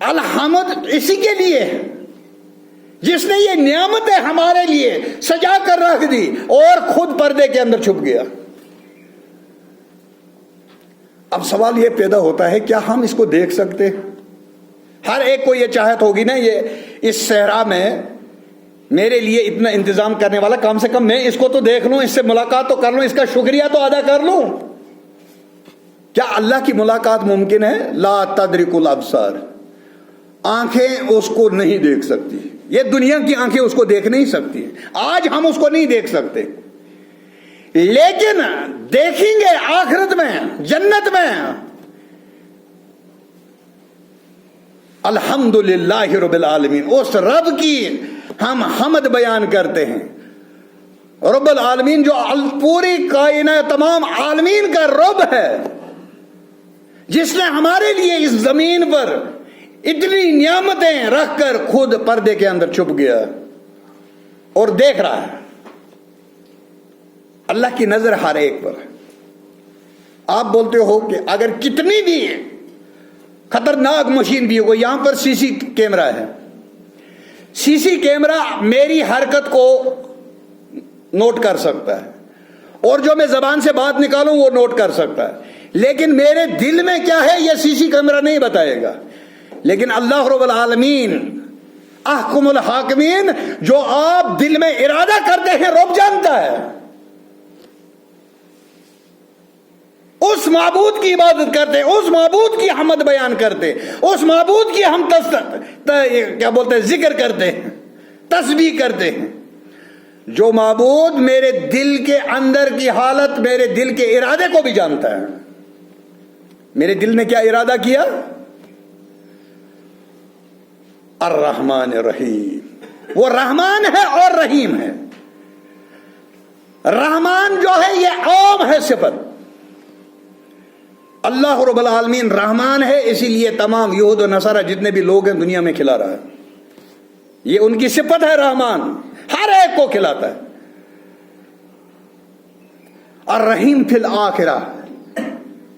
الحمد اسی کے لیے جس نے یہ نعمتیں ہمارے لیے سجا کر رکھ دی اور خود پردے کے اندر چھپ گیا۔ اب سوال یہ پیدا ہوتا ہے کیا ہم اس کو دیکھ سکتے؟ ہر ایک کو یہ چاہت ہوگی نا، یہ اس صحرا میں میرے لیے اتنا انتظام کرنے والا، کم سے کم میں اس کو تو دیکھ لوں، اس سے ملاقات تو کر لوں، اس کا شکریہ تو ادا کر لوں۔ کیا اللہ کی ملاقات ممکن ہے؟ لا تدرک الابصار، آنکھیں اس کو نہیں دیکھ سکتی، یہ دنیا کی آنکھیں اس کو دیکھ نہیں سکتی، آج ہم اس کو نہیں دیکھ سکتے، لیکن دیکھیں گے آخرت میں، جنت میں۔ الحمدللہ رب العالمین، اس رب کی ہم حمد بیان کرتے ہیں، رب العالمین جو پوری کائنات تمام عالمین کا رب ہے، جس نے ہمارے لیے اس زمین پر اتنی نعمتیں رکھ کر خود پردے کے اندر چھپ گیا اور دیکھ رہا ہے۔ اللہ کی نظر ہر ایک پر ہے۔ آپ بولتے ہو کہ اگر کتنی بھی خطرناک مشین بھی ہو، یہاں پر سی سی کیمرہ ہے، سی سی کیمرہ میری حرکت کو نوٹ کر سکتا ہے اور جو میں زبان سے بات نکالوں وہ نوٹ کر سکتا ہے، لیکن میرے دل میں کیا ہے یہ سی سی کیمرہ نہیں بتائے گا۔ لیکن اللہ رب العالمین احکم الحاکمین، جو آپ دل میں ارادہ کرتے ہیں رب جانتا ہے۔ اس معبود کی عبادت کرتے، اس معبود کی حمد بیان کرتے، اس معبود کی ہم کیا بولتے ہیں ذکر کرتے ہیں، تسبیح کرتے ہیں، جو معبود میرے دل کے اندر کی حالت، میرے دل کے ارادے کو بھی جانتا ہے۔ میرے دل نے کیا ارادہ کیا؟ الرحمن الرحیم، وہ رحمان ہے اور رحیم ہے۔ رحمان جو ہے یہ عام ہے صفت، اللہ رب العالمین رحمان ہے، اسی لیے تمام یہود و نصارہ جتنے بھی لوگ ہیں دنیا میں کھلا رہا ہے، یہ ان کی صفت ہے، رحمان ہر ایک کو کھلاتا ہے۔ الرحیم فی الآخرہ،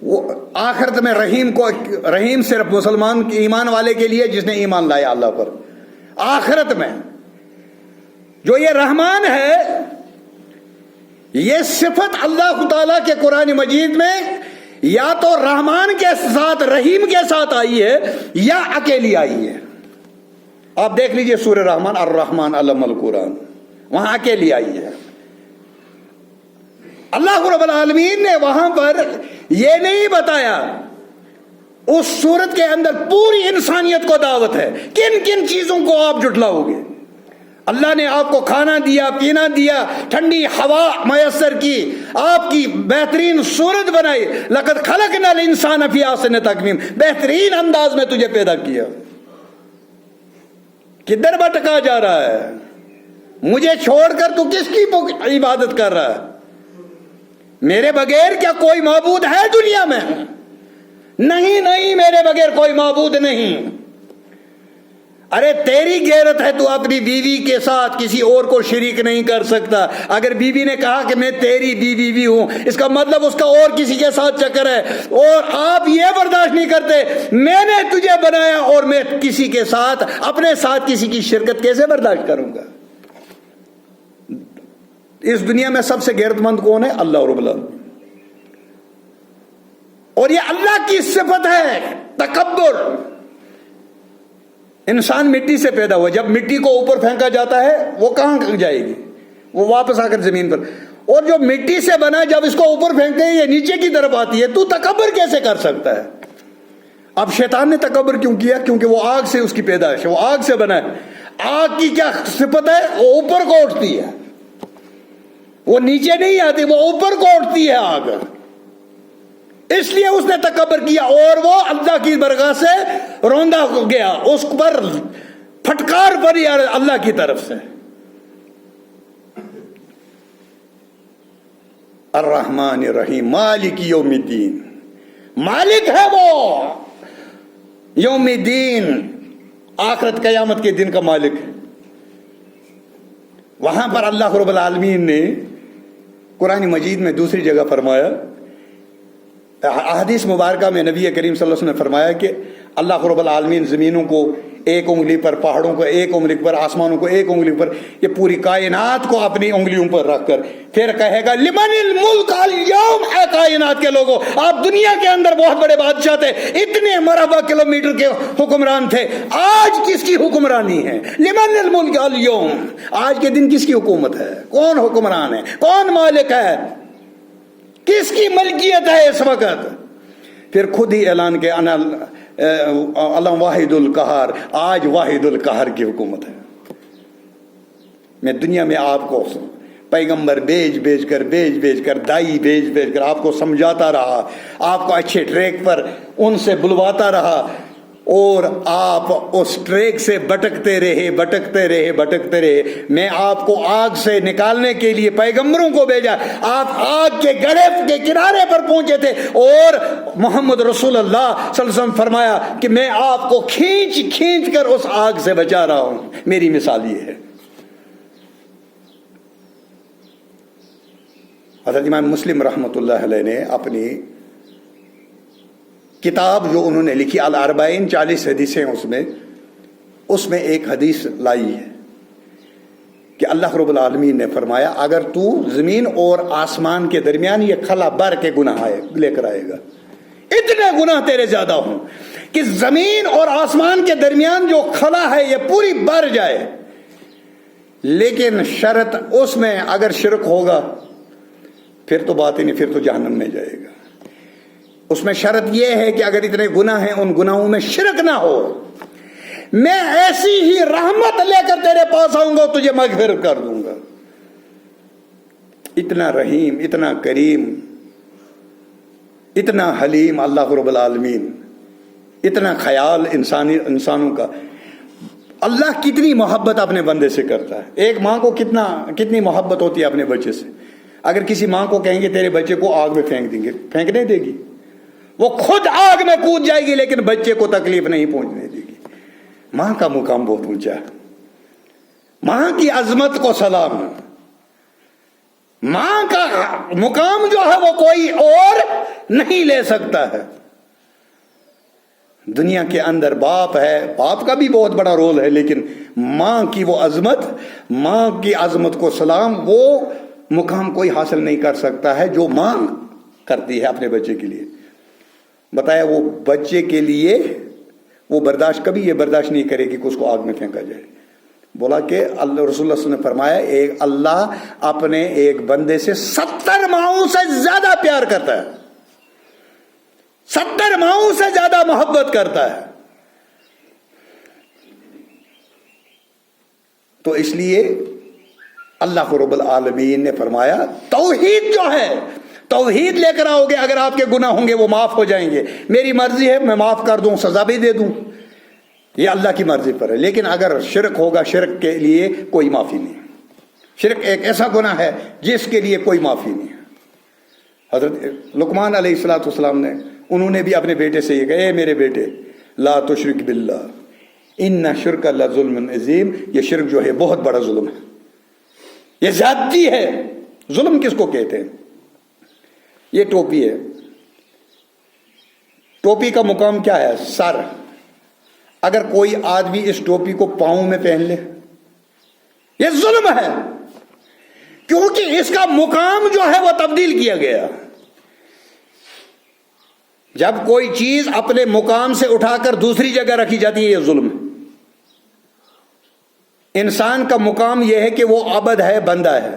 وہ آخرت میں رحیم کو، رحیم صرف مسلمان کے ایمان والے کے لیے جس نے ایمان لایا اللہ پر۔ آخرت میں جو یہ رحمان ہے، یہ صفت اللہ تعالیٰ کے قرآن مجید میں یا تو رحمان کے ساتھ رحیم کے ساتھ آئی ہے یا اکیلی آئی ہے۔ آپ دیکھ لیجئے سورہ رحمان، الرحمن علم القرآن، وہاں اکیلی آئی ہے۔ اللہ رب العالمین نے وہاں پر یہ نہیں بتایا، اس سورت کے اندر پوری انسانیت کو دعوت ہے، کن کن چیزوں کو آپ جھٹلاؤ گے۔ اللہ نے آپ کو کھانا دیا، پینا دیا، ٹھنڈی ہوا میسر کی، آپ کی بہترین صورت بنائی، لقد خلقنا الانسان فی احسن تقویم، بہترین انداز میں تجھے پیدا کیا۔ کدھر بھٹکا جا رہا ہے؟ مجھے چھوڑ کر تو کس کی عبادت کر رہا ہے؟ میرے بغیر کیا کوئی معبود ہے دنیا میں؟ نہیں نہیں، میرے بغیر کوئی معبود نہیں۔ ارے تیری غیرت ہے، تو اپنی بیوی کے ساتھ کسی اور کو شریک نہیں کر سکتا۔ اگر بیوی نے کہا کہ میں تیری بیوی بھی ہوں، اس کا مطلب اس کا اور کسی کے ساتھ چکر ہے، اور آپ یہ برداشت نہیں کرتے میں نے تجھے بنایا اور میں کسی کے ساتھ، اپنے ساتھ کسی کی شرکت کیسے برداشت کروں گا؟ اس دنیا میں سب سے غیرت مند کون ہے؟ اللہ رب العالمین۔ اور یہ اللہ کی صفت ہے تکبر۔ انسان مٹی سے پیدا ہوا، جب مٹی کو اوپر پھینکا جاتا ہے وہ کہاں جائے گی؟ وہ واپس آ کر زمین پر۔ اور جو مٹی سے بنا جب اس کو اوپر پھینکتے ہیں یہ نیچے کی طرف آتی ہے، تو تکبر کیسے کر سکتا ہے؟ اب شیطان نے تکبر کیوں کیا؟ کیونکہ وہ آگ سے اس کی پیدائش ہے، وہ آگ سے بنا ہے۔ آگ کی کیا صفت ہے؟ وہ اوپر کو اٹھتی ہے، وہ نیچے نہیں آتی، وہ اوپر کو اٹھتی ہے آگ۔ اس لیے اس نے تکبر کیا اور وہ اللہ کی برگاہ سے روندا گیا، اس پر پھٹکار پڑی اللہ کی طرف سے۔ الرحمن الرحیم مالک یوم الدین، مالک ہے وہ یوم الدین، آخرت قیامت کے دن کا مالک ہے۔ وہاں پر اللہ رب العالمین نے قرآن مجید میں دوسری جگہ فرمایا، احادیث مبارکہ میں نبی کریم صلی اللہ علیہ وسلم نے فرمایا کہ اللہ رب العالمین زمینوں کو ایک انگلی پر، پہاڑوں کو ایک انگلی پر، آسمانوں کو ایک انگلی پر، یہ پوری کائنات کو اپنی انگلیوں پر رکھ کر پھر کہے گا لمن الملک اليوم، اے کائنات کے لوگوں، آپ دنیا کے اندر بہت بڑے بادشاہ تھے، اتنے مربع کلومیٹر کے حکمران تھے، آج کس کی حکمرانی ہے؟ لمن الملک اليوم، آج کے دن کس کی حکومت ہے؟ کون حکمران ہے؟ کون مالک ہے؟ کس کی ملکیت ہے اس وقت؟ پھر خود ہی اعلان کے اللہ واحد القہار، آج واحد القہار کی حکومت ہے۔ میں دنیا میں آپ کو پیغمبر بھیج کر دائی بھیج کر آپ کو سمجھاتا رہا، آپ کو اچھے ٹریک پر ان سے بلواتا رہا، اور آپ اس ٹریک سے بھٹکتے رہے۔ میں آپ کو آگ سے نکالنے کے لیے پیغمبروں کو بھیجا، آپ آگ کے گڑھے کے کنارے پر پہنچے تھے، اور محمد رسول اللہ صلی اللہ علیہ وسلم فرمایا کہ میں آپ کو کھینچ کر اس آگ سے بچا رہا ہوں۔ میری مثال یہ ہے۔ حضرت امام مسلم رحمۃ اللہ علیہ نے اپنی کتاب جو انہوں نے لکھی الاربعین، 40 حدیثیں اس میں ایک حدیث لائی ہے کہ اللہ رب العالمین نے فرمایا اگر تو زمین اور آسمان کے درمیان یہ خلا بھر کے گناہ لے کر آئے گا، اتنے گناہ تیرے زیادہ ہوں کہ زمین اور آسمان کے درمیان جو خلا ہے یہ پوری بھر جائے، لیکن شرط اس میں اگر شرک ہوگا پھر تو بات ہی نہیں، پھر تو جہنم میں جائے گا۔ اس میں شرط یہ ہے کہ اگر اتنے گناہ ہیں ان گناہوں میں شرک نہ ہو، میں ایسی ہی رحمت لے کر تیرے پاس آؤں گا، تجھے مغفرت کر دوں گا۔ اتنا رحیم، اتنا کریم، اتنا حلیم اللہ رب العالمین، اتنا خیال انسانوں کا۔ اللہ کتنی محبت اپنے بندے سے کرتا ہے۔ ایک ماں کو کتنی محبت ہوتی ہے اپنے بچے سے۔ اگر کسی ماں کو کہیں گے تیرے بچے کو آگ میں پھینک دیں گے، پھینکنے دے گی؟ وہ خود آگ میں کود جائے گی لیکن بچے کو تکلیف نہیں پہنچنے دے گی۔ ماں کا مقام بہت اونچا ہے، ماں کی عظمت کو سلام۔ ماں کا مقام جو ہے وہ کوئی اور نہیں لے سکتا ہے۔ دنیا کے اندر باپ ہے، باپ کا بھی بہت بڑا رول ہے، لیکن ماں کی وہ عظمت، ماں کی عظمت کو سلام، وہ مقام کوئی حاصل نہیں کر سکتا ہے جو ماں کرتی ہے اپنے بچے کے لیے۔ بتایا وہ بچے کے لیے وہ کبھی یہ برداشت نہیں کرے گی کہ اس کو آگ میں پھینکا جائے۔ بولا کہ اللہ رسول اللہ صلی اللہ علیہ وسلم نے فرمایا اللہ اپنے ایک بندے سے 70 ماؤں سے زیادہ پیار کرتا ہے، 70 ماؤں سے زیادہ محبت کرتا ہے۔ تو اس لیے اللہ رب العالمین نے فرمایا توحید جو ہے، توحید لے کر آؤ گے، اگر آپ کے گناہ ہوں گے وہ معاف ہو جائیں گے۔ میری مرضی ہے میں معاف کر دوں، سزا بھی دے دوں، یہ اللہ کی مرضی پر ہے۔ لیکن اگر شرک ہوگا، شرک کے لیے کوئی معافی نہیں۔ شرک ایک ایسا گناہ ہے جس کے لیے کوئی معافی نہیں ہے۔ حضرت لقمان علیہ الصلوۃ والسلام نے، انہوں نے بھی اپنے بیٹے سے یہ کہا، اے میرے بیٹے لا تشرک باللہ ان شرک لظلم عظیم، یہ شرک جو ہے بہت بڑا ظلم ہے، یہ زیادتی ہے۔ ظلم کس کو کہتے ہیں؟ یہ ٹوپی ہے، ٹوپی کا مقام کیا ہے؟ سر۔ اگر کوئی آدمی اس ٹوپی کو پاؤں میں پہن لے، یہ ظلم ہے، کیونکہ اس کا مقام جو ہے وہ تبدیل کیا گیا۔ جب کوئی چیز اپنے مقام سے اٹھا کر دوسری جگہ رکھی جاتی ہے یہ ظلم ہے۔ انسان کا مقام یہ ہے کہ وہ عبد ہے، بندہ ہے،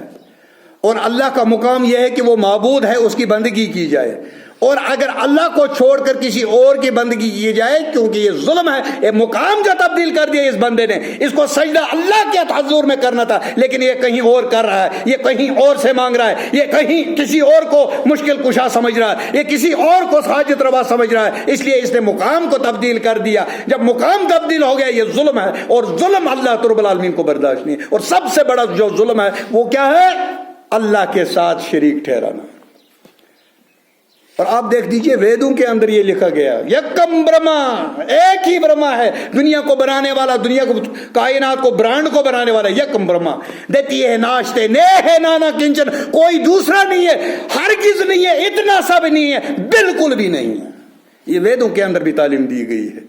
اور اللہ کا مقام یہ ہے کہ وہ معبود ہے، اس کی بندگی کی جائے۔ اور اگر اللہ کو چھوڑ کر کسی اور کی بندگی کی جائے، کیونکہ یہ ظلم ہے، یہ مقام جو تبدیل کر دیا اس بندے نے، اس کو سجدہ اللہ کے حضور میں کرنا تھا لیکن یہ کہیں اور کر رہا ہے، یہ کہیں اور سے مانگ رہا ہے، یہ کہیں کسی اور کو مشکل کشا سمجھ رہا ہے، یہ کسی اور کو حاجت روا سمجھ رہا ہے، اس لیے اس نے مقام کو تبدیل کر دیا۔ جب مقام تبدیل ہو گیا یہ ظلم ہے، اور ظلم اللہ رب العالمین کو برداشت نہیں ہے۔ اور سب سے بڑا جو ظلم ہے وہ کیا ہے؟ اللہ کے ساتھ شریک ٹھہرانا۔ اور آپ دیکھ دیجئے ویدوں کے اندر یہ لکھا گیا، یکم برہما، ایک ہی برہما ہے، دنیا کو بنانے والا، دنیا کو، کائنات کو، برانڈ کو بنانے والا یکم برہما، دیتی ہے ناشتے، نے ہے نانا کنچن، کوئی دوسرا نہیں ہے، ہرگز نہیں ہے، اتنا سا بھی نہیں ہے، بالکل بھی نہیں ہے۔ یہ ویدوں کے اندر بھی تعلیم دی گئی ہے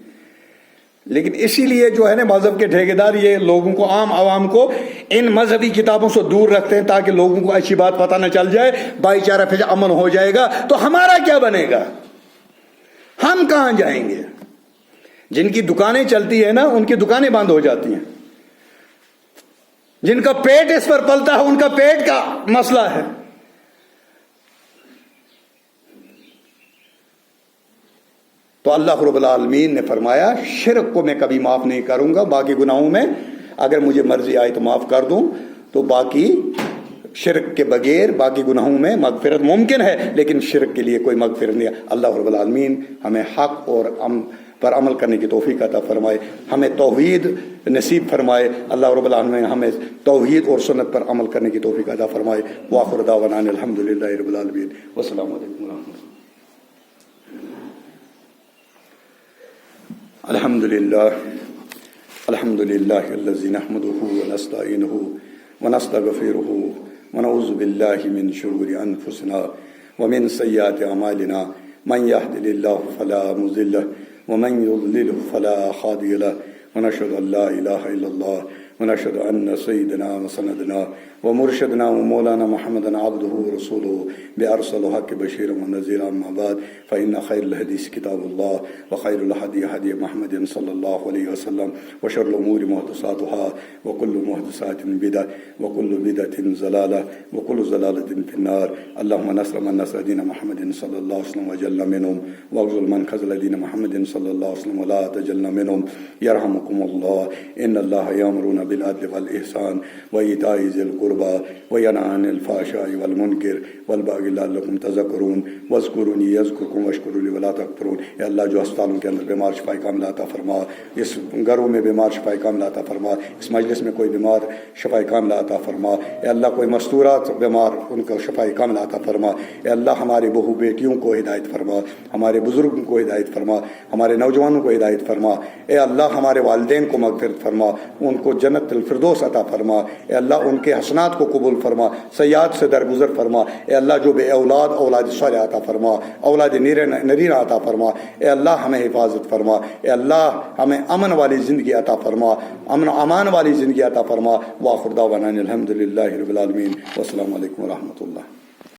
لیکن اسی لیے جو ہے نا مذہب کے ٹھیکیدار یہ لوگوں کو، عام عوام کو ان مذہبی کتابوں سے دور رکھتے ہیں تاکہ لوگوں کو اچھی بات پتہ نہ چل جائے، بھائی چارہ پھر امن ہو جائے گا تو ہمارا کیا بنے گا؟ ہم کہاں جائیں گے؟ جن کی دکانیں چلتی ہیں نا ان کی دکانیں بند ہو جاتی ہیں، جن کا پیٹ اس پر پلتا ہے ان کا پیٹ کا مسئلہ ہے۔ تو اللہ رب العالمین نے فرمایا شرک کو میں کبھی معاف نہیں کروں گا، باقی گناہوں میں اگر مجھے مرضی آئے تو معاف کر دوں، تو باقی شرک کے بغیر باقی گناہوں میں مغفرت ممکن ہے، لیکن شرک کے لیے کوئی مغفرت نہیں ہے۔ اللہ رب العالمین ہمیں حق اور پر عمل کرنے کی توفیق عطا فرمائے، ہمیں توحید نصیب فرمائے۔ اللہ رب العالمین ہمیں توحید اور سنت پر عمل کرنے کی توفیق عطا فرمائے۔ وآخر دعوانا الحمدللہ رب العالمین، والسلام علیکم ورحمۃ اللہ۔ الحمد للہ الذی نحمده ونستعینه ونستغفره ونعوذ باللہ من شرور انفسنا ومن سیئات اعمالنا من يهد الله فلا مضل له ومن يضلل فلا هادي له ونشهد ان لا اله الا الله ونشهد ان سيدنا وسندنا ومرشدنا ومولانا محمدا عبده ورسوله بأرسل حق بشيرا ونذيرا، أما بعد فإن خير الحديث كتاب الله وخير الهدي هدي محمد صلى الله عليه وسلم وشر الأمور محدثاتها وكل محدثات بدعة وكل بدعة ضلالة وكل ضلالة في النار. اللهم نصر من نصر دين محمد صلى الله عليه وسلم وجل منهم، واخذل من خذل دين محمد صلى الله عليه وسلم ولا تجلنا منهم. يرحمكم الله. إن الله يأمرون بالعدل والإحسان وإيتاء ذي القربى وينهى عن الفحشاء والمنكر والبغي لعلكم تذكرون. واذكروني يذكركم واشكروا لي ولا تكفرون. اے اللہ جو اسپتالوں کے اندر بیمار شفائی کاملہ عطا فرما، اس گھروں میں بیمار شفائی کاملہ عطا فرما، اس مجلس میں کوئی بیمار شفائی کاملہ عطا فرما، اے اللہ کوئی مستورات بیمار ان کو شفائی کاملہ عطا فرما، اے اللہ ہمارے بہو بیٹیوں کو ہدایت فرما، ہمارے بزرگوں کو ہدایت فرما، ہمارے نوجوانوں کو ہدایت فرما، اے اللہ ہمارے والدین کو مغفرت فرما، ان کو جنت الفردوس عطا فرما، اے اللہ ان کے حسنات کو قبول فرما، سیئات سے درگزر فرما، اے اللہ جو بے اولاد اولاد صالح عطا فرما، اولاد نرینہ عطا فرما، اے اللہ ہمیں حفاظت فرما، اے اللہ ہمیں امن والی زندگی عطا فرما، امن و امان والی زندگی عطا فرما۔ وآخر دعوانا الحمدللہ رب العالمین، والسلام علیکم ورحمۃ اللہ۔